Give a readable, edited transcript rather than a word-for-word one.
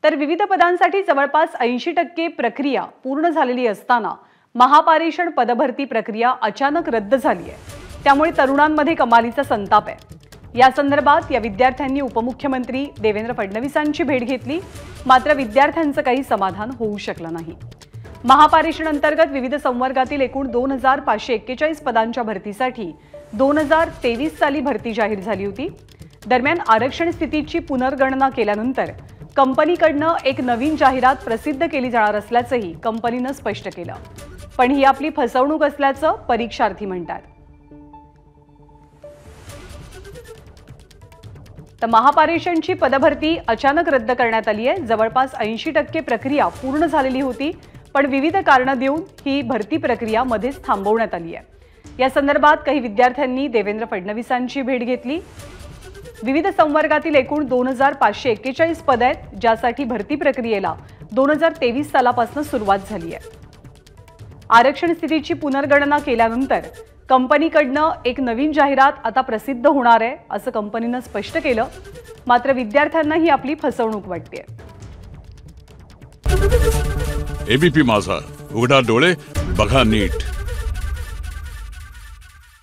तर विविध पदांसाठी जवळपास 80% प्रक्रिया पूर्ण झालेली असताना महापारेषण पदभरती प्रक्रिया अचानक रद्द झाली आहे। त्यामुळे तरुणांमध्ये कमालीचा संताप आहे। या संदर्भात या विद्यार्थ्यांनी उपमुख्यमंत्री देवेंद्र फडणवीसांची भेट घेतली, मात्र विद्यार्थ्यांचं काही समाधान होऊ शकलं नाही। महापारेषण अंतर्गत विविध संवर्गातील एकूण 2541 पदांच्या भरतीसाठी 2023 साली भरती जाहीर झाली होती। दरम्यान आरक्षण स्थितीची पुनर्गणना केल्यानंतर कंपनीकडनं एक नवीन जाहिरात प्रसिद्ध केली जाणार असल्याचंही कंपनीनं स्पष्ट केलं। पण ही आपली फसवणूक असल्याचं परीक्षार्थी म्हणतात। तर महापारेषणची पदभरती अचानक रद्द करण्यात आली आहे। जवळपास 80% प्रक्रिया पूर्ण झालेली होती, पण विविध कारणं देऊन ही भरती प्रक्रिया मध्येच थांबवण्यात आली आहे। या संदर्भात काही विद्यार्थ्यांनी देवेंद्र फडणवीसांची भेट घेतली। विविध संवर्गातील एकूण 2541 पद आहेत, ज्यासाठी भरती प्रक्रियेला 2023 सालापासून सुरुवात झाली आहे। आरक्षण स्थितीची पुनर्गणना केल्यानंतर कंपनीकडनं एक नवीन जाहिरात आता प्रसिद्ध होणार आहे, असं कंपनीनं स्पष्ट केलं। मात्र विद्यार्थ्यांना ही आपली फसवणूक वाटते। एबीपी माझा, उघडा डोळे बघा नीट।